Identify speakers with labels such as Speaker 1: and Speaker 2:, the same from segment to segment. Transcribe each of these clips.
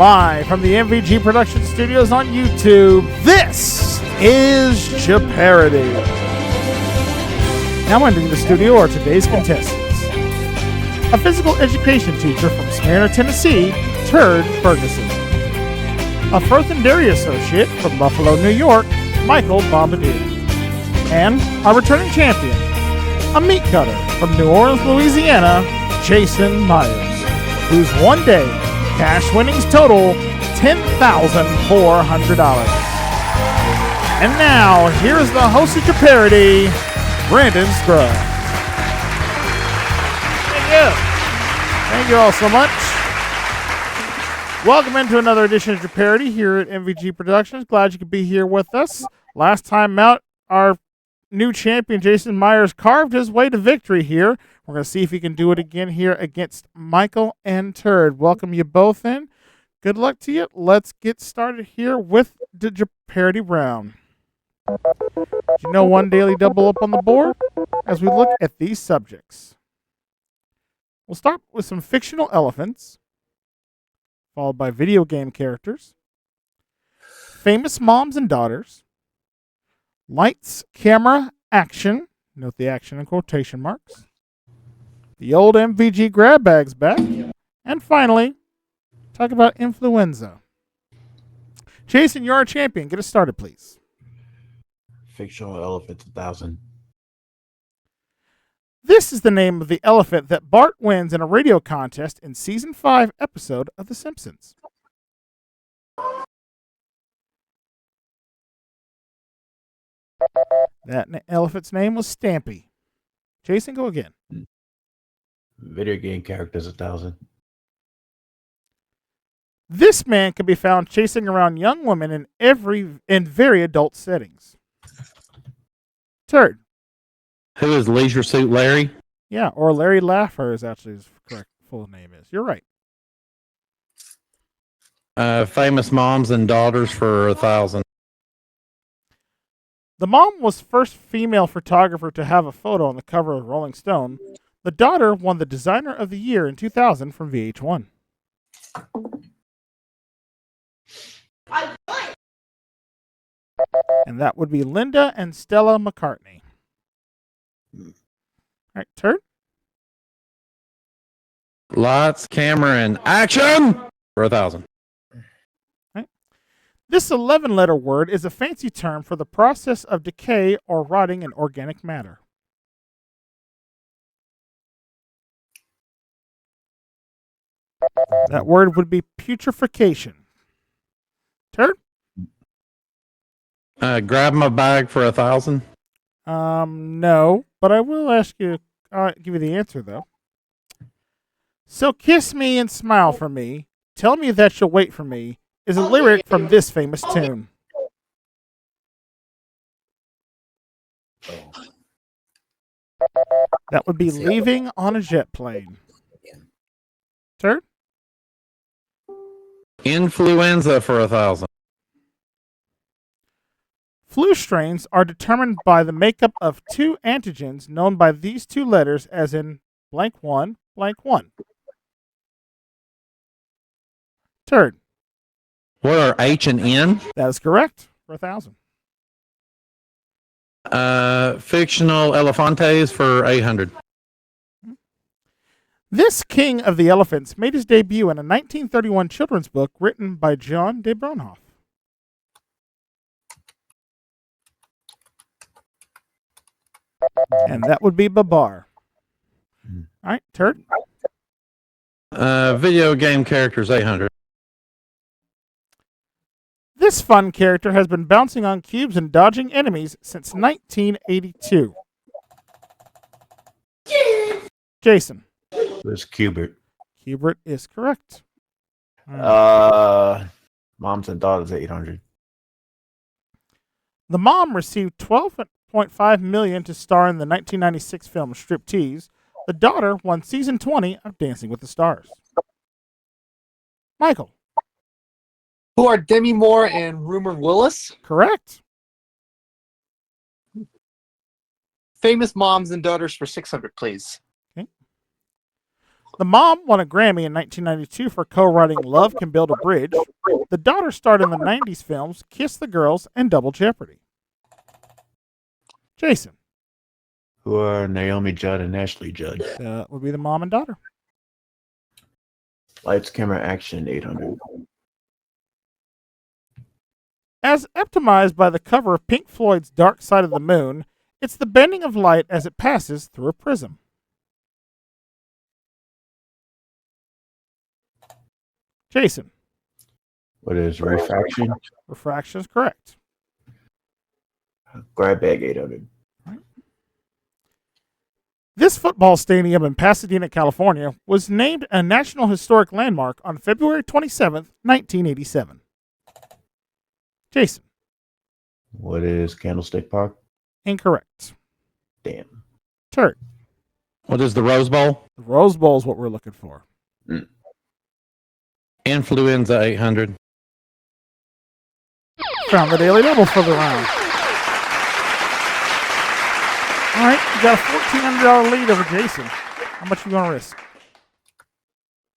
Speaker 1: Live from the MVG Production Studios on YouTube, this is Jeopardy! Now entering the studio are today's contestants. A physical education teacher from Smyrna, Tennessee, Turd Ferguson. A Firth and Dairy associate from Buffalo, New York, Michael Bombardier. And our returning champion, a meat cutter from New Orleans, Louisiana, Jason Myers, whose one day cash winnings total $10,400. And now, here's the host of Jeopardy, Brandon Scruggs. Thank you. Thank you all so much. Welcome into another edition of Jeopardy here at MVG Productions. Glad you could be here with us. Last time out, our new champion, Jason Myers, carved his way to victory here. We're going to see if he can do it again here against Michael and Turd. Welcome you both in. Good luck to you. Let's get started here with the Jeopardy round. Did you know one daily double up on the board? As we look at these subjects, we'll start with some fictional elephants, followed by video game characters, famous moms and daughters, lights, camera, action, note the action in quotation marks, the old MVG grab bag's back, and finally, talk about influenza. Jason, you're our champion. Get us started, please.
Speaker 2: Fictional elephants, 1,000.
Speaker 1: This is the name of the elephant that Bart wins in a radio contest in Season 5 episode of The Simpsons. That elephant's name was Stampy. Jason, go again.
Speaker 2: Video game characters, 1,000.
Speaker 1: This man can be found chasing around young women in very adult settings. Turd.
Speaker 3: Who is Leisure Suit Larry?
Speaker 1: Yeah, or Larry Laffer is actually his correct full name is. You're right.
Speaker 3: Famous moms and daughters for 1,000.
Speaker 1: The mom was first female photographer to have a photo on the cover of Rolling Stone. The daughter won the Designer of the Year in 2000 from VH1. And that would be Linda and Stella McCartney. All right, Turd.
Speaker 3: Lights, camera, and action for 1,000.
Speaker 1: Right. This 11-letter word is a fancy term for the process of decay or rotting in organic matter. That word would be putrefaction. Turd?
Speaker 3: Grab my bag for 1,000.
Speaker 1: No, but I will ask you, give you the answer though. So kiss me and smile for me. Tell me that you'll wait for me is a lyric from this famous tune. That would be Leaving on a Jet Plane. Turd?
Speaker 3: Influenza for 1,000.
Speaker 1: Flu strains are determined by the makeup of two antigens known by these two letters as in blank 1, blank 1. Turd.
Speaker 3: What are H and N?
Speaker 1: That is correct for 1,000.
Speaker 3: Fictional elephantes for 800.
Speaker 1: This king of the elephants made his debut in a 1931 children's book written by John de Bronhoff. And that would be Babar. All right, Turd.
Speaker 3: Video game characters, 800.
Speaker 1: This fun character has been bouncing on cubes and dodging enemies since 1982. Jason.
Speaker 2: There's Cubert.
Speaker 1: Hubert is correct.
Speaker 2: Moms and daughters, 800.
Speaker 1: The mom received $12.5 million to star in the 1996 film Striptease. The daughter won season 20 of Dancing with the Stars. Michael.
Speaker 4: Who are Demi Moore and Rumor Willis?
Speaker 1: Correct.
Speaker 4: Famous moms and daughters for 600, please.
Speaker 1: Okay. The mom won a Grammy in 1992 for co-writing Love Can Build a Bridge. The daughter starred in the 90s films Kiss the Girls and Double Jeopardy. Jason.
Speaker 2: Who are Naomi Judd and Ashley Judd?
Speaker 1: That would be the mom and daughter.
Speaker 2: Lights, camera, action, 800.
Speaker 1: As epitomized by the cover of Pink Floyd's Dark Side of the Moon, it's the bending of light as it passes through a prism. Jason.
Speaker 2: What is refraction?
Speaker 1: Refraction is correct.
Speaker 2: Grab bag, 800.
Speaker 1: This football stadium in Pasadena, California, was named a National Historic Landmark on February 27th, 1987. Jason.
Speaker 2: What is Candlestick Park?
Speaker 1: Incorrect.
Speaker 2: Damn.
Speaker 1: Turd.
Speaker 3: What is the Rose Bowl?
Speaker 1: The Rose Bowl is what we're looking for.
Speaker 3: Influenza 800.
Speaker 1: Found the daily double for the round. All right, you got a $1,400 lead over Jason. How much you going to risk?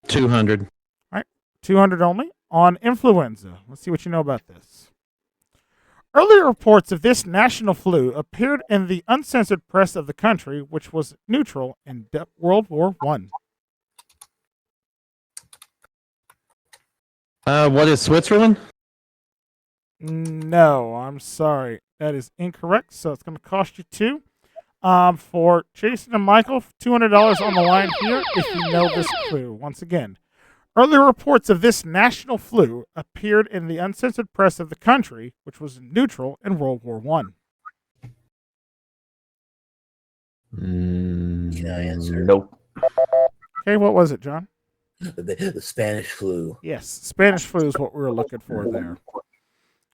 Speaker 3: 200.
Speaker 1: All right, 200 only on influenza. Let's see what you know about this. Earlier reports of this national flu appeared in the uncensored press of the country, which was neutral in World War I.
Speaker 3: What is Switzerland?
Speaker 1: No, I'm sorry. That is incorrect, so it's going to cost you two. For Jason and Michael, $200 on the line here if you know this clue. Once again, earlier reports of this national flu appeared in the uncensored press of the country, which was neutral in World War I.
Speaker 5: Can I answer?
Speaker 2: Nope.
Speaker 1: Okay, what was it, John?
Speaker 5: The Spanish flu.
Speaker 1: Yes, Spanish flu is what we were looking for there. All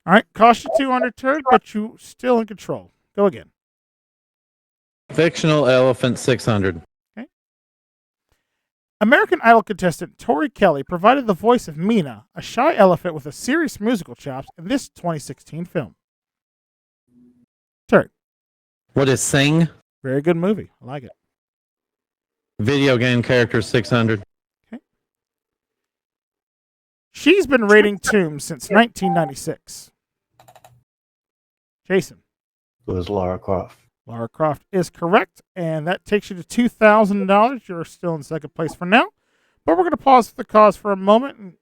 Speaker 1: right, cost you 200 turd, but you still in control. Go again.
Speaker 3: Fictional elephant 600.
Speaker 1: Okay. American Idol contestant Tori Kelly provided the voice of Mina, a shy elephant with a serious musical chops in this 2016 film. Turd.
Speaker 3: What is Sing?
Speaker 1: Very good movie. I like it.
Speaker 3: Video game character 600.
Speaker 1: Okay. She's been raiding tombs since 1996. Jason.
Speaker 2: It was Lara Croft.
Speaker 1: Lara Croft is correct, and that takes you to $2,000. You're still in second place for now, but we're going to pause the cause for a moment and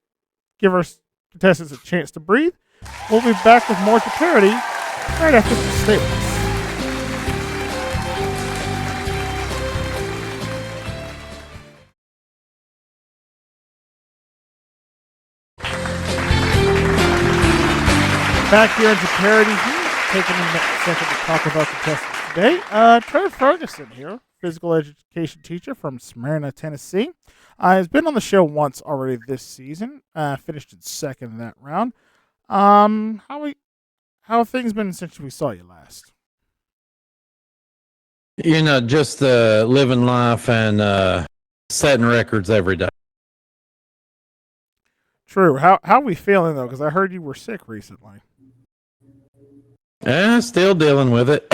Speaker 1: give our contestants a chance to breathe. We'll be back with more Jeopardy right after the statements. Back here at Jeopardy here, taking a second to talk about contestants today. Trevor Ferguson here, physical education teacher from Smyrna, Tennessee. Has been on the show once already this season. Finished in second in that round. How have things been since we saw you last?
Speaker 3: You know, just living life and setting records every day.
Speaker 1: True. How are we feeling though? Because I heard you were sick recently.
Speaker 3: Still dealing with it.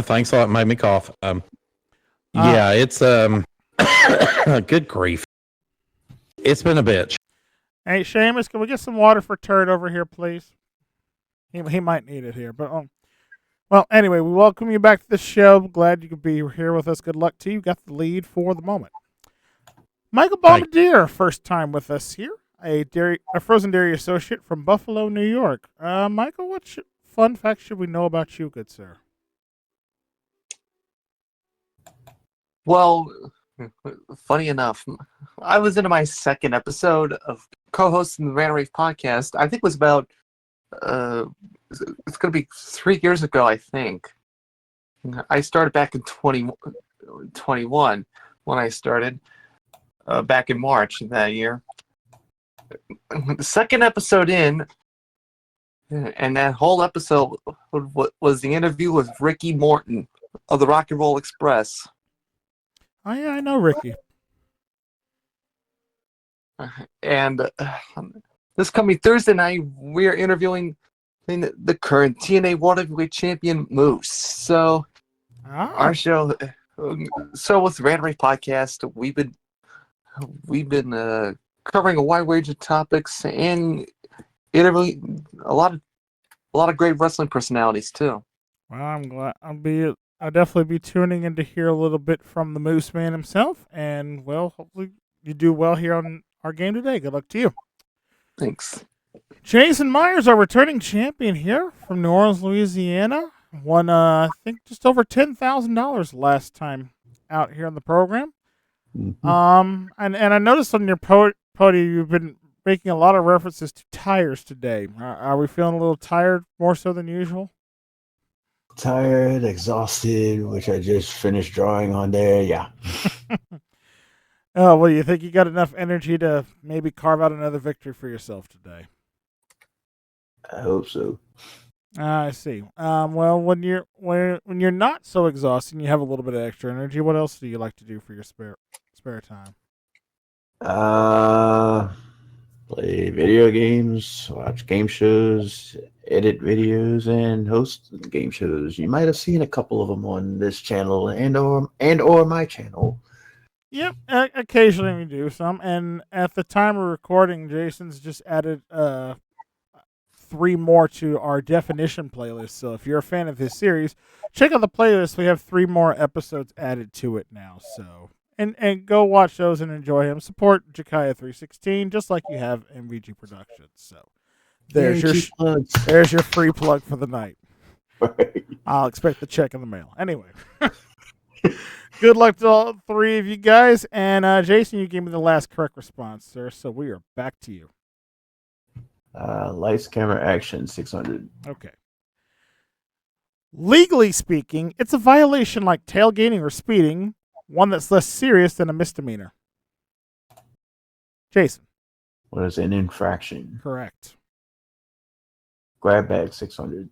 Speaker 3: Thanks a lot. Made me cough. Yeah, it's good grief. It's been a bitch.
Speaker 1: Hey, Seamus, can we get some water for Turd over here, please? He might need it here, but well, anyway, we welcome you back to the show. Glad you could be here with us. Good luck to you. You got the lead for the moment. Michael Bombardier, first time with us here, a frozen dairy associate from Buffalo, New York. Michael, what fun facts should we know about you, good sir?
Speaker 4: Well, funny enough, I was into my second episode of co-hosting the Random Rave podcast. I think it was about, it's going to be 3 years ago, I think. I started back in 2021 when I started, back in March of that year. The second episode in, and that whole episode was the interview with Ricky Morton of the Rock and Roll Express.
Speaker 1: Oh, yeah, I know Ricky.
Speaker 4: And this coming Thursday night, we're interviewing the current TNA World Heavyweight Champion, Moose. So, our show, with the Random Rave podcast, we've been We've been covering a wide range of topics and interviewing a lot of great wrestling personalities too.
Speaker 1: Well, I'm glad I'll definitely be tuning in to hear a little bit from the Moose Man himself, and well, hopefully you do well here on our game today. Good luck to you.
Speaker 4: Thanks.
Speaker 1: Jason Myers, our returning champion here from New Orleans, Louisiana, won I think just over $10,000 last time out here on the program. And I noticed on your podium you've been making a lot of references to tires today. Are we feeling a little tired more so than usual?
Speaker 2: Tired, exhausted, which I just finished drawing on there. Yeah.
Speaker 1: Oh, well, you think you got enough energy to maybe carve out another victory for yourself today?
Speaker 2: I hope so.
Speaker 1: I see. Well, when you're not so exhausted and you have a little bit of extra energy, what else do you like to do for your spare time?
Speaker 2: Play video games, watch game shows, edit videos, and host game shows. You might have seen a couple of them on this channel and or my channel.
Speaker 1: Yep, occasionally we do some. And at the time of recording, Jason's just added 3 more to our definition playlist. So if you're a fan of his series, check out the playlist. We have 3 more episodes added to it now. So and go watch those and enjoy him. Support Jakaya 316 just like you have MVG Productions. So there's there's your free plug for the night.
Speaker 2: Right.
Speaker 1: I'll expect the check in the mail. Anyway. Good luck to all 3 of you guys. And Jason, you gave me the last correct response, sir. So we are back to you.
Speaker 2: Lights, camera, action, 600.
Speaker 1: Okay. Legally speaking, it's a violation like tailgating or speeding, one that's less serious than a misdemeanor. Jason.
Speaker 2: What is an infraction?
Speaker 1: Correct.
Speaker 2: Grab bag, 600.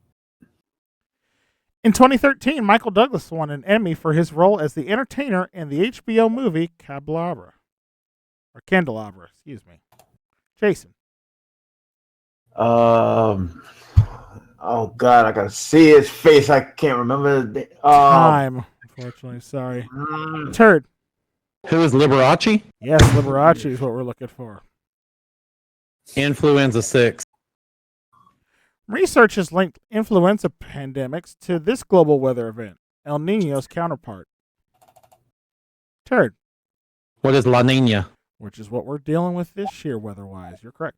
Speaker 1: In 2013, Michael Douglas won an Emmy for his role as the entertainer in the HBO movie Candelabra. Excuse me. Jason.
Speaker 2: Oh God, I gotta see his face. I can't remember.
Speaker 1: Time. Unfortunately, sorry. Turd.
Speaker 3: Who is Liberace?
Speaker 1: Yes, Liberace is what we're looking for.
Speaker 3: Influenza 6.
Speaker 1: Research has linked influenza pandemics to this global weather event, El Nino's counterpart. Turd.
Speaker 3: What is La Nina?
Speaker 1: Which is what we're dealing with this year weather-wise. You're correct.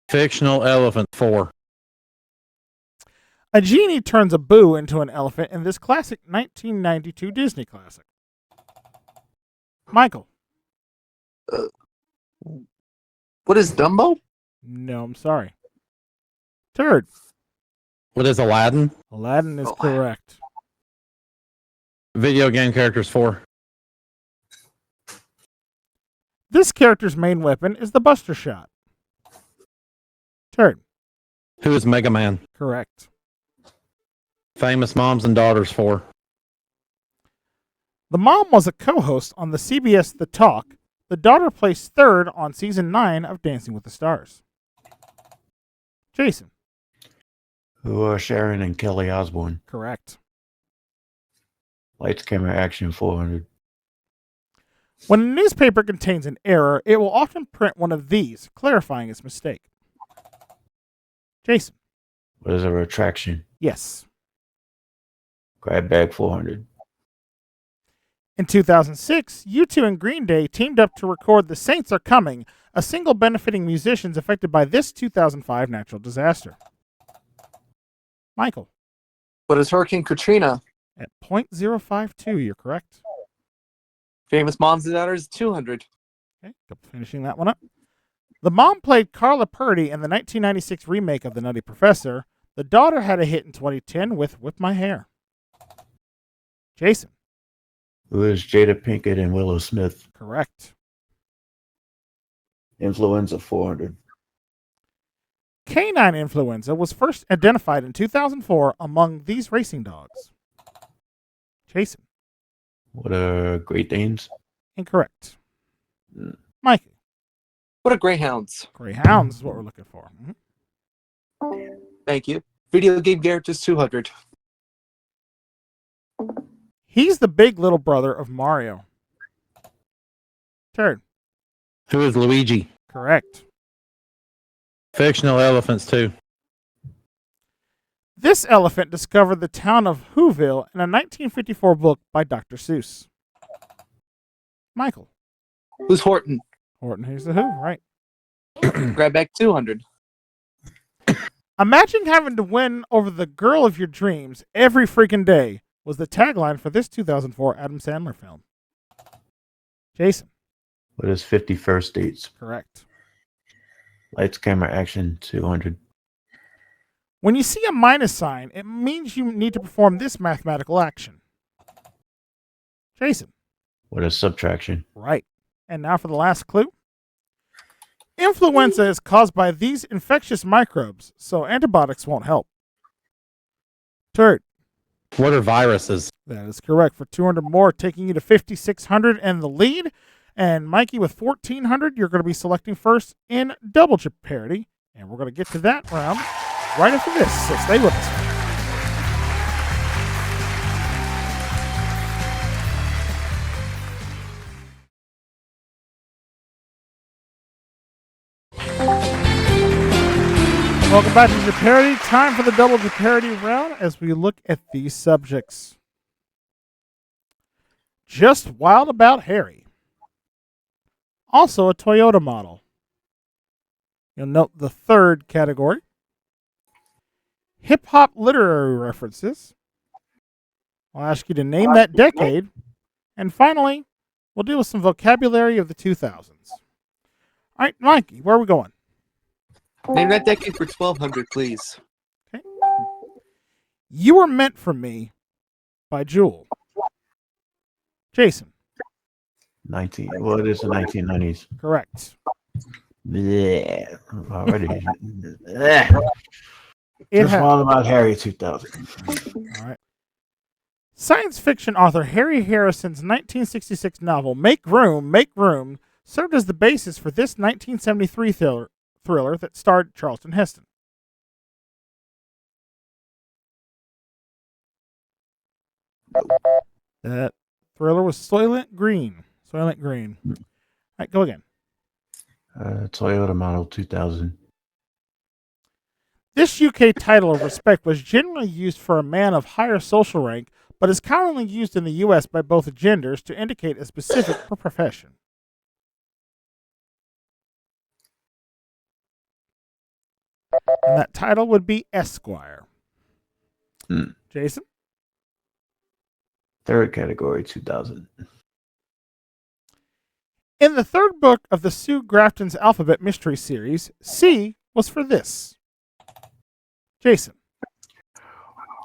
Speaker 3: Fictional elephant 4.
Speaker 1: A genie turns a boo into an elephant in this classic 1992 Disney classic. Michael.
Speaker 4: What is Dumbo?
Speaker 1: No, I'm sorry. Turd.
Speaker 3: What is Aladdin?
Speaker 1: Aladdin is correct.
Speaker 3: Video game characters 4.
Speaker 1: This character's main weapon is the Buster Shot. Turd.
Speaker 3: Who is Mega Man?
Speaker 1: Correct.
Speaker 3: Famous moms and daughters 4.
Speaker 1: The mom was a co-host on the CBS The Talk. The daughter placed 3rd on season 9 of Dancing with the Stars. Jason.
Speaker 2: Who are Sharon and Kelly Osbourne?
Speaker 1: Correct.
Speaker 2: Lights, camera, action, 400.
Speaker 1: When a newspaper contains an error, it will often print one of these, clarifying its mistake. Jason.
Speaker 2: What is a retraction?
Speaker 1: Yes.
Speaker 2: Grab bag, 400.
Speaker 1: In 2006, U2 and Green Day teamed up to record The Saints Are Coming, a single benefiting musicians affected by this 2005 natural disaster. Michael.
Speaker 4: What is Hurricane Katrina?
Speaker 1: At .052, you're correct.
Speaker 4: Famous moms and daughters 200.
Speaker 1: Okay, finishing that one up. The mom played Carla Purdy in the 1996 remake of The Nutty Professor. The daughter had a hit in 2010 with Whip My Hair. Jason.
Speaker 2: Who is Jada Pinkett and Willow Smith?
Speaker 1: Correct.
Speaker 2: Influenza, 400.
Speaker 1: Canine influenza was first identified in 2004 among these racing dogs. Jason.
Speaker 2: What are Great Danes?
Speaker 1: Incorrect. Mike.
Speaker 4: What are Greyhounds?
Speaker 1: Greyhounds is what we're looking for. Mm-hmm.
Speaker 4: Thank you. Video game characters 200.
Speaker 1: He's the big little brother of Mario. Turd.
Speaker 3: Who is Luigi?
Speaker 1: Correct.
Speaker 3: Fictional elephants, too.
Speaker 1: This elephant discovered the town of Whoville in a 1954 book by Dr. Seuss. Michael.
Speaker 4: Who's Horton?
Speaker 1: Horton Hears the Who, right.
Speaker 4: Grab back 200.
Speaker 1: Imagine having to win over the girl of your dreams every freaking day was the tagline for this 2004 Adam Sandler film. Jason.
Speaker 2: What is 51st dates?
Speaker 1: Correct.
Speaker 2: Lights, camera, action, 200.
Speaker 1: When you see a minus sign, it means you need to perform this mathematical action. Jason.
Speaker 2: What is subtraction?
Speaker 1: Right. And now for the last clue. Influenza is caused by these infectious microbes, so antibiotics won't help. Turd.
Speaker 3: What are viruses?
Speaker 1: That is correct for 200 more, taking you to 5,600 and the lead. And Mikey with 1,400, you're going to be selecting first in Double Jeopardy. And we're going to get to that round right after this, so stay with us. Welcome back to Jeopardy. Time for the Double Jeopardy round as we look at these subjects. Just Wild About Harry. Also a Toyota model. You'll note the third category. Hip-hop literary references. I'll ask you to name that decade. And finally, we'll deal with some vocabulary of the 2000s. All right, Mikey, where are we going?
Speaker 4: Name that decade for 1,200, please.
Speaker 1: Okay. You Were Meant for Me by Jewel. Jason.
Speaker 2: What is the 1990s?
Speaker 1: Correct.
Speaker 2: Yeah, already.
Speaker 1: It
Speaker 2: Just Wild About Harry 2000.
Speaker 1: All right. Science fiction author Harry Harrison's 1966 novel Make Room served as the basis for this 1973 thriller that starred Charlton Heston. That thriller was Soylent Green. Soylent Green. All right, go again.
Speaker 2: Toyota Model 2000.
Speaker 1: This UK title of respect was generally used for a man of higher social rank, but is commonly used in the US by both genders to indicate a specific profession. And that title would be Esquire. Jason?
Speaker 2: Third category 2000.
Speaker 1: In the third book of the Sue Grafton's Alphabet Mystery Series, C was for this. Jason.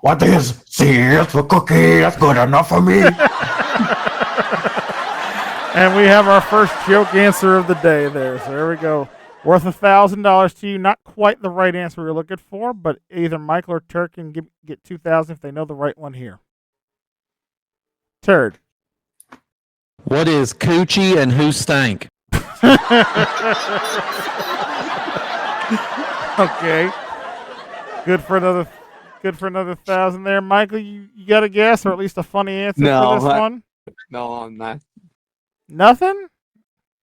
Speaker 2: What is C is for cookie? That's good enough for me.
Speaker 1: And we have our first joke answer of the day there. So there we go. Worth $1,000 to you. Not quite the right answer we were looking for, but either Michael or Turk can get $2,000 if they know the right one here. Turd.
Speaker 3: What is coochie and who stank?
Speaker 1: Okay. Good for another $1,000 there. Michael, you got a guess or at least a funny answer for this one?
Speaker 4: No, I'm not.
Speaker 1: Nothing?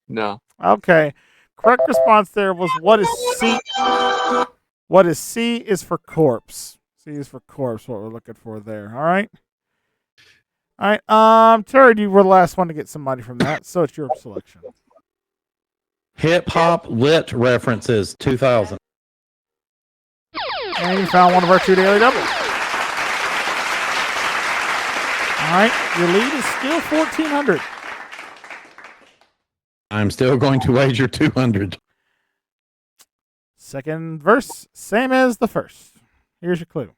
Speaker 4: No.
Speaker 1: Okay. Correct response there was what is C? What is C is for corpse. C is for corpse, what we're looking for there. All right. All right. Terry, you were the last one to get some money from that, so it's your selection.
Speaker 3: Hip hop lit references 2000.
Speaker 1: And you found one of our 2 daily doubles. All right. Your lead is still 1,400.
Speaker 3: I'm still going to wager 200.
Speaker 1: Second verse, same as the first. Here's your clue.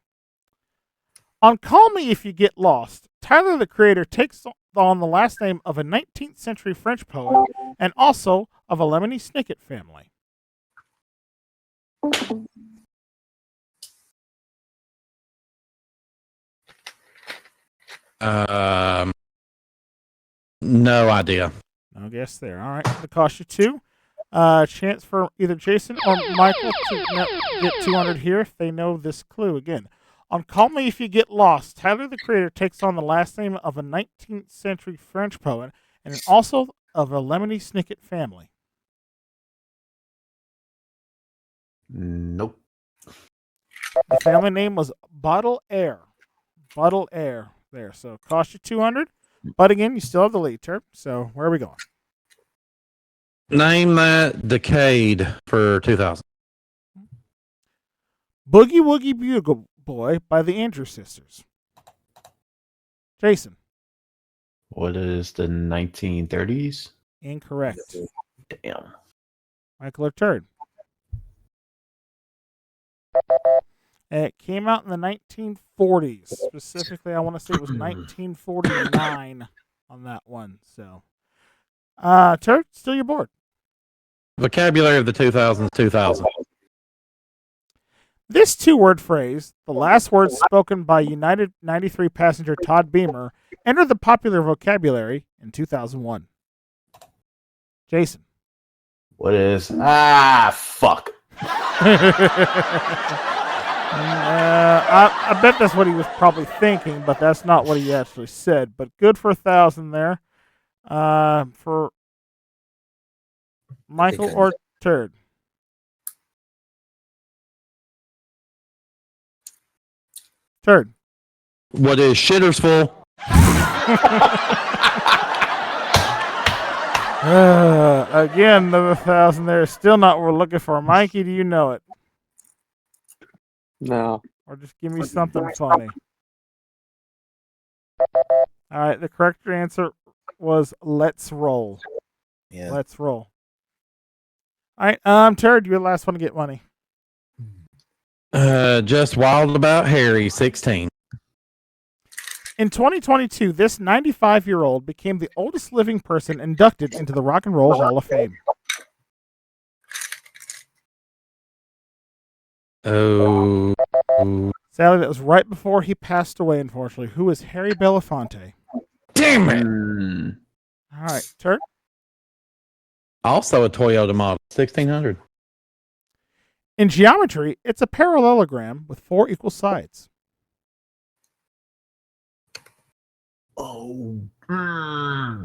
Speaker 1: On Call Me If You Get Lost, Tyler the Creator takes on the last name of a 19th century French poet and also of a Lemony Snicket family.
Speaker 3: No idea.
Speaker 1: No guess there. All right, it'll cost you 2. Chance for either Jason or Michael to get 200 here if they know this clue. Again, on Call Me If You Get Lost, Tyler the Creator takes on the last name of a 19th century French poet and also of a Lemony Snicket family?
Speaker 2: Nope.
Speaker 1: The family name was Bottle Air. Bottle Air. There. So it cost you 200. But again, you still have the lead, Turp. So where are we going?
Speaker 3: Name that decade for 2000.
Speaker 1: Boogie Woogie Bugle Boy by the Andrews Sisters. Jason.
Speaker 2: What is the 1930s?
Speaker 1: Incorrect.
Speaker 2: Damn.
Speaker 1: Michael or Turd? It came out in the 1940s. Specifically, I want to say it was 1949 on that one. So, Turd, still your board.
Speaker 3: Vocabulary of the 2000s, 2000.
Speaker 1: This two-word phrase, the last word spoken by United 93 passenger Todd Beamer, entered the popular vocabulary in 2001. Jason.
Speaker 2: What is fuck?
Speaker 1: I bet that's what he was probably thinking, but that's not what he actually said. But good for 1,000 there. For Michael or Turd. Turd.
Speaker 3: What is shitters full?
Speaker 1: Again, another 1,000 there. Still not what we're looking for. Mikey, do you know it?
Speaker 4: No.
Speaker 1: Or just give me something funny. All right, the correct answer was let's roll.
Speaker 5: Yeah.
Speaker 1: Let's roll. All right, Turd, you're the last one to get money.
Speaker 3: Just wild about Harry, 16.
Speaker 1: In 2022, this 95-year-old became the oldest living person inducted into the Rock and Roll Hall of Fame.
Speaker 3: Oh.
Speaker 1: Sadly, that was right before he passed away, unfortunately. Who is Harry Belafonte?
Speaker 3: Damn it.
Speaker 1: All right, Turd.
Speaker 3: Also a Toyota model, 1600.
Speaker 1: In geometry, it's a parallelogram with 4 equal sides.
Speaker 2: Oh.
Speaker 1: I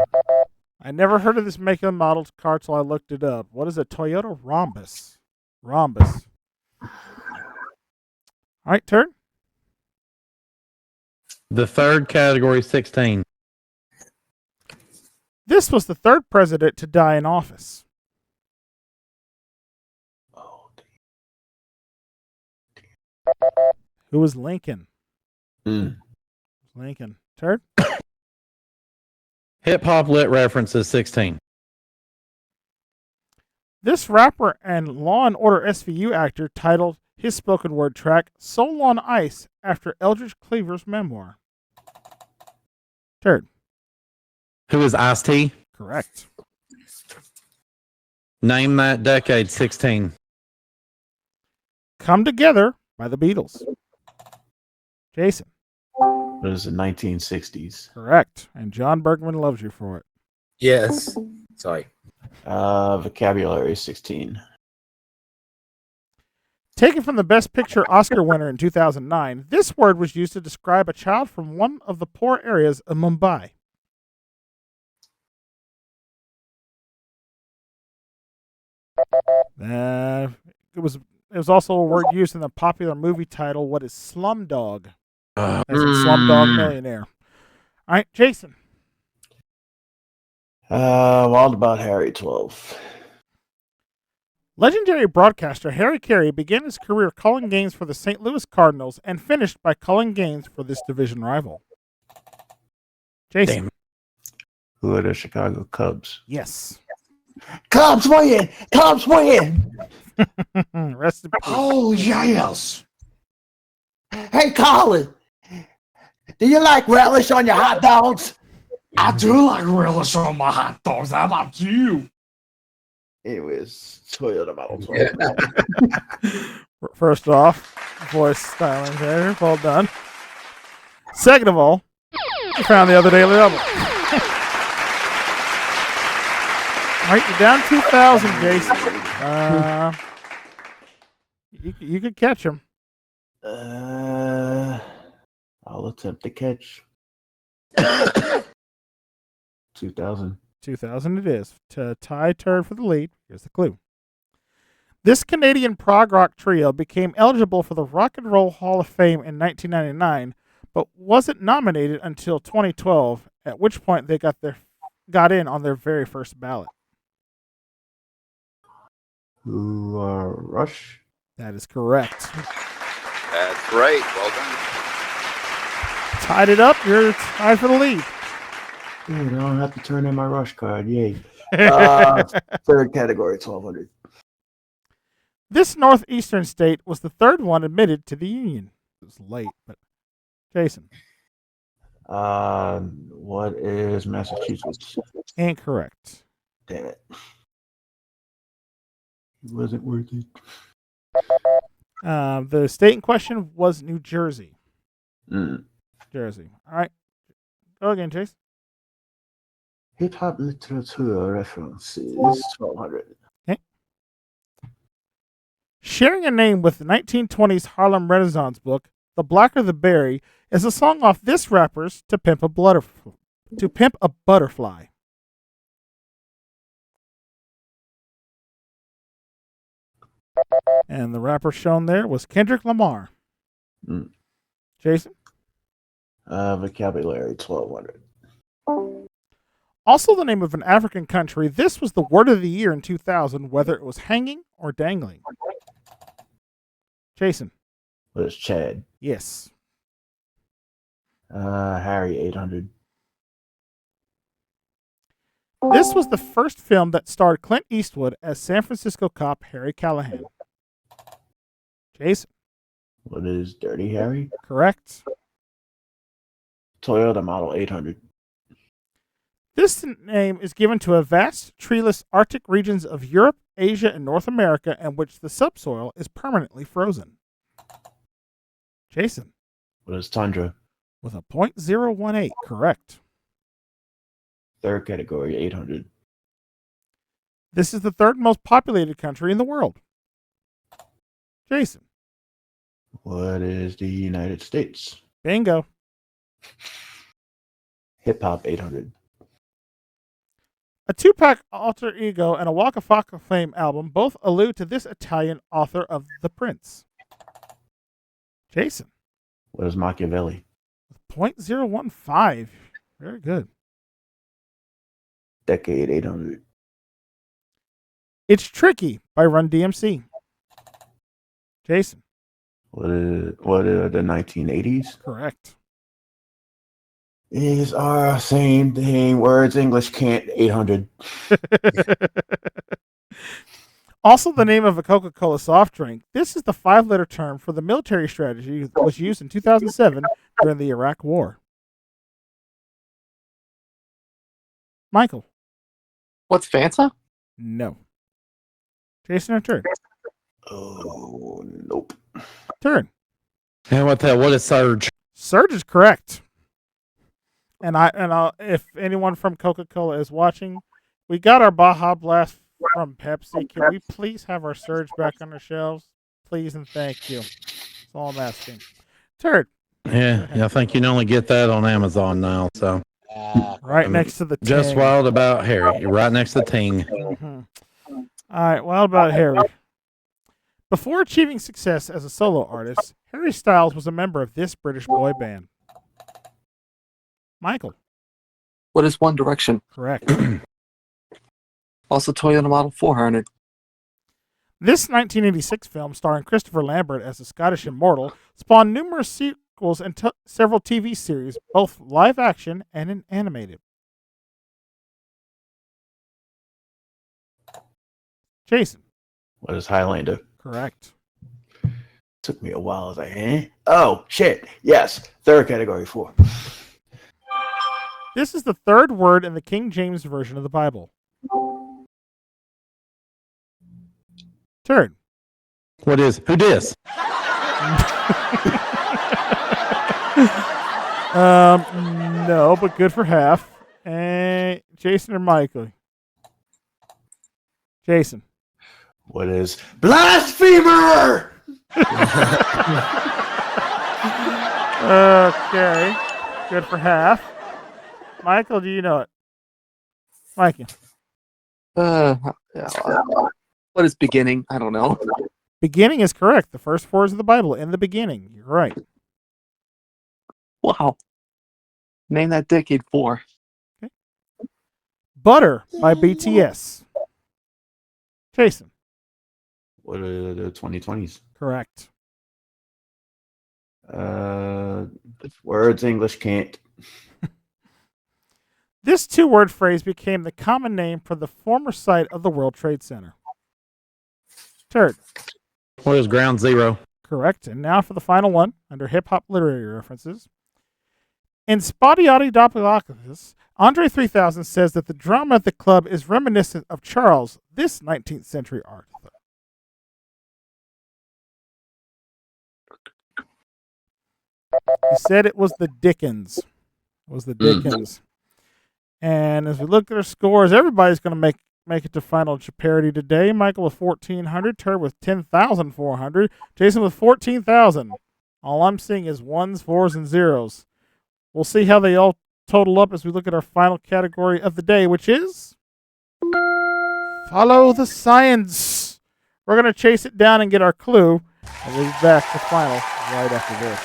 Speaker 1: never heard of this make and model car till I looked it up. What is a Toyota Rhombus? Rhombus. All right, Turd.
Speaker 3: The third category, 16.
Speaker 1: This was the third president to die in office.
Speaker 2: Oh.
Speaker 1: Who was Lincoln?
Speaker 2: Mm.
Speaker 1: Lincoln. Turd.
Speaker 3: Hip hop lit references, 16.
Speaker 1: This rapper and Law and Order SVU actor titled his spoken word track Soul on Ice after Eldridge Cleaver's memoir. Turd.
Speaker 3: Who is Ice-T?
Speaker 1: Correct.
Speaker 3: Name that decade, 16.
Speaker 1: Come Together by the Beatles. Jason.
Speaker 2: What is the 1960s?
Speaker 1: Correct. And John Bergman loves you for it.
Speaker 5: Yes. Sorry.
Speaker 2: Vocabulary 16.
Speaker 1: Taken from the Best Picture Oscar winner in 2009, this word was used to describe a child from one of the poor areas of Mumbai. It was also a word used in the popular movie title, What is Slumdog? As in Slumdog Millionaire. All right, Jason.
Speaker 2: Wild about Harry, 12.
Speaker 1: Legendary broadcaster Harry Carey began his career calling games for the St. Louis Cardinals and finished by calling games for this division rival. Jason.
Speaker 3: Damn.
Speaker 2: Who are the Chicago Cubs?
Speaker 1: Yes.
Speaker 2: Cubs win! Cubs win!
Speaker 1: Rest in peace.
Speaker 2: Oh, yes! Hey, Colin! Do you like relish on your hot dogs?
Speaker 6: I do like relish on my hot dogs. How about you?
Speaker 2: Anyways, Toyota Model 12.
Speaker 1: First off, voice styling there. Well done. Second of all, you found the other daily double. All right, you're down 2,000, Jason. You could catch him.
Speaker 2: I'll attempt to catch 2,000.
Speaker 1: 2000 it is. To tie Turd for the lead, here's the clue. This Canadian prog rock trio became eligible for the Rock and Roll Hall of Fame in 1999, but wasn't nominated until 2012, at which point they got in on their very first ballot.
Speaker 2: Who are Rush?
Speaker 1: That is correct.
Speaker 7: That's right. Well done.
Speaker 1: Tied it up. You're tied for the lead.
Speaker 2: Dude, I don't have to turn in my Rush card. Yay. Third category, 1200.
Speaker 1: This northeastern state was the third one admitted to the Union. It was late, but Jason.
Speaker 2: What is Massachusetts?
Speaker 1: Incorrect.
Speaker 2: Damn it. It wasn't worth it.
Speaker 1: The state in question was New Jersey.
Speaker 2: Mm.
Speaker 1: Jersey. All right. Go again, Chase.
Speaker 2: Hip hop literature references, 1200.
Speaker 1: Okay. Sharing a name with the 1920s Harlem Renaissance book, The Blacker the Berry, is a song off this rapper's To Pimp a Butterfly. And the rapper shown there was Kendrick Lamar.
Speaker 2: Mm.
Speaker 1: Jason?
Speaker 2: Vocabulary, 1200.
Speaker 1: Also the name of an African country, this was the word of the year in 2000, whether it was hanging or dangling. Jason?
Speaker 2: What is Chad?
Speaker 1: Yes.
Speaker 2: Harry, 800.
Speaker 1: This was the first film that starred Clint Eastwood as San Francisco cop Harry Callahan. Jason?
Speaker 2: What is Dirty Harry?
Speaker 1: Correct.
Speaker 2: Toyota Model 800.
Speaker 1: This name is given to a vast, treeless Arctic regions of Europe, Asia, and North America in which the subsoil is permanently frozen. Jason?
Speaker 2: What is Tundra?
Speaker 1: With a .018, correct.
Speaker 2: Third category, 800.
Speaker 1: This is the third most populated country in the world. Jason?
Speaker 2: What is the United States?
Speaker 1: Bingo.
Speaker 2: Hip hop, 800.
Speaker 1: A Tupac alter ego and a Waka Flocka Flame album both allude to this Italian author of The Prince. Jason?
Speaker 2: What is Machiavelli?
Speaker 1: .015. Very good.
Speaker 2: Decade, 800.
Speaker 1: It's Tricky by Run DMC. Jason?
Speaker 2: What are the 1980s?
Speaker 1: Correct.
Speaker 2: Is our same thing. Words English can't, 800.
Speaker 1: Also the name of a Coca-Cola soft drink. This is the 5-letter term for the military strategy that was used in 2007 during the Iraq War. Michael?
Speaker 4: What's Fanta?
Speaker 1: No. Jason or Turd?
Speaker 2: Oh, nope.
Speaker 1: Turd.
Speaker 3: And what is Surge?
Speaker 1: Surge is correct. And I'll, if anyone from Coca-Cola is watching, we got our Baja Blast from Pepsi. Can we please have our Surge back on the shelves? Please and thank you. That's all I'm asking. Turd.
Speaker 3: Yeah, I think you can only get that on Amazon now. So
Speaker 1: Right next to the
Speaker 3: Just
Speaker 1: Ting.
Speaker 3: Wild About Harry. You're right next to Ting.
Speaker 1: Mm-hmm. All right, Wild About Harry. Before achieving success as a solo artist, Harry Styles was a member of this British boy band. Michael.
Speaker 4: What is One Direction?
Speaker 1: Correct.
Speaker 4: Also Toyota Model 400.
Speaker 1: This 1986 film, starring Christopher Lambert as a Scottish immortal, spawned numerous sequels and several TV series, both live action and animated. Jason.
Speaker 2: What is Highlander?
Speaker 1: Correct.
Speaker 2: Took me a while. I was like, eh? Oh, shit. Yes. Third category, 4.
Speaker 1: This is the third word in the King James Version of the Bible. Turd.
Speaker 3: Who dis?
Speaker 1: No, but good for half. And Jason or Michael? Jason.
Speaker 2: What is blasphemer?
Speaker 1: Okay. Good for half. Michael, do you know it? Mikey.
Speaker 4: What is beginning? I don't know.
Speaker 1: Beginning is correct. The first 4 words of the Bible, in the beginning. You're right.
Speaker 4: Wow. Name that decade 4.
Speaker 1: Butter by BTS. Jason.
Speaker 2: What are the 2020s?
Speaker 1: Correct.
Speaker 2: Words English can't.
Speaker 1: This 2-word phrase became the common name for the former site of the World Trade Center. Turd.
Speaker 3: What is Ground Zero?
Speaker 1: Correct. And now for the final one, under hip-hop literary references. In Spotty Doppelakis, Andre 3000 says that the drama at the club is reminiscent of Charles, this 19th century Arthur. He said it was the Dickens. It was the Dickens. And as we look at our scores, everybody's going to make it to final Jeopardy today. Michael with 1,400, Turd with 10,400, Jason with 14,000. All I'm seeing is 1s, 4s, and 0s. We'll see how they all total up as we look at our final category of the day, which is Follow the Science. We're going to chase it down and get our clue, and we'll be back to final right after this.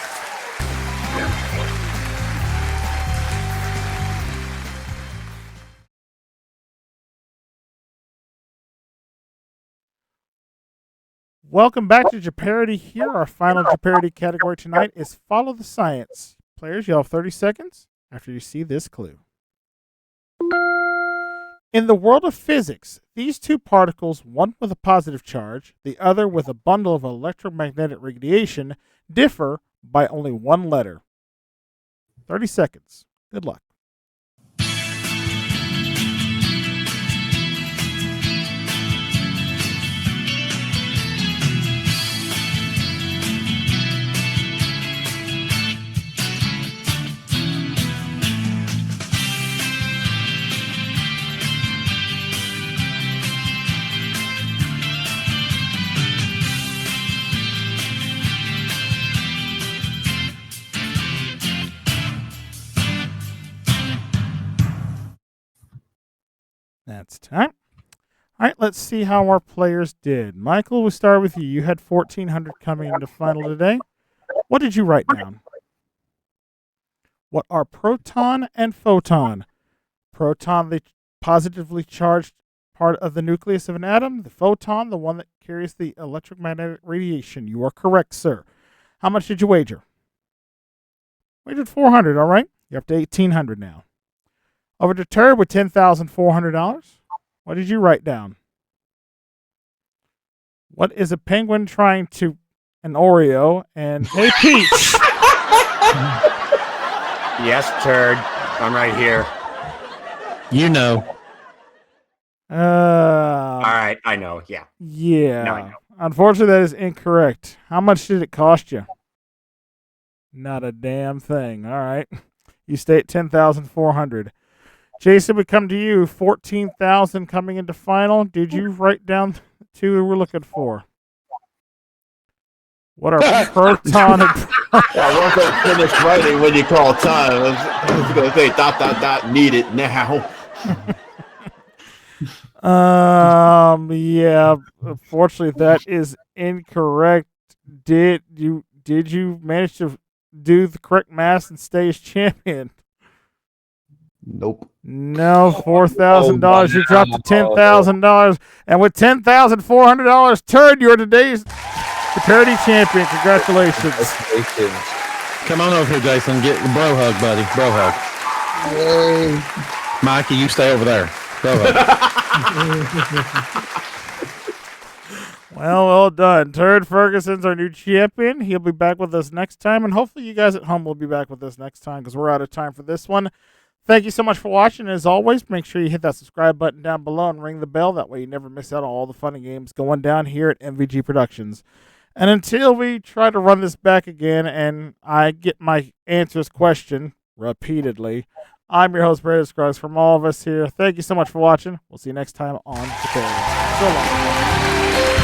Speaker 1: Welcome back to Jeopardy here. Our final Jeopardy category tonight is Follow the Science. Players, you'll have 30 seconds after you see this clue. In the world of physics, these two particles, one with a positive charge, the other with a bundle of electromagnetic radiation, differ by only one letter. 30 seconds. Good luck. That's time. All right, let's see how our players did. Michael, we'll start with you. You had 1,400 coming into final today. What did you write down? What are proton and photon? Proton, the positively charged part of the nucleus of an atom. The photon, the one that carries the electromagnetic radiation. You are correct, sir. How much did you wager? Wagered 400, all right. You're up to 1,800 now. Over to Turd with $10,400. What did you write down? What is a penguin trying to an Oreo? And hey, Peach.
Speaker 5: Yes, Turd. I'm right here.
Speaker 3: You know.
Speaker 5: All right, I know. Yeah.
Speaker 1: Yeah.
Speaker 5: Now I know.
Speaker 1: Unfortunately, that is incorrect. How much did it cost you? Not a damn thing. All right. You stay at 10,400. Jason, we come to you. 14,000 coming into final. Did you write down the two we're looking for? What are proton and
Speaker 2: I wasn't finished writing when you call time. I was going to say ... need it now.
Speaker 1: Yeah. Unfortunately, that is incorrect. Did you manage to do the correct math and stay as champion?
Speaker 2: Nope.
Speaker 1: No, $4,000. You dropped to $10,000, and with $10,400, Turd, you're today's Jeopardy champion. Congratulations!
Speaker 3: Come on over here, Jason. Get the bro hug, buddy. Bro hug.
Speaker 2: Yay.
Speaker 3: Mikey, you stay over there. Bro hug.
Speaker 1: Well done. Turd Ferguson's our new champion. He'll be back with us next time, and hopefully you guys at home will be back with us next time because we're out of time for this one. Thank you so much for watching. As always, make sure you hit that subscribe button down below and ring the bell. That way you never miss out on all the fun and games going down here at MVG Productions. And until we try to run this back again and I get my answers questioned repeatedly, I'm your host, Brandon Scruggs. From all of us here, thank you so much for watching. We'll see you next time on Jeopardy. So long.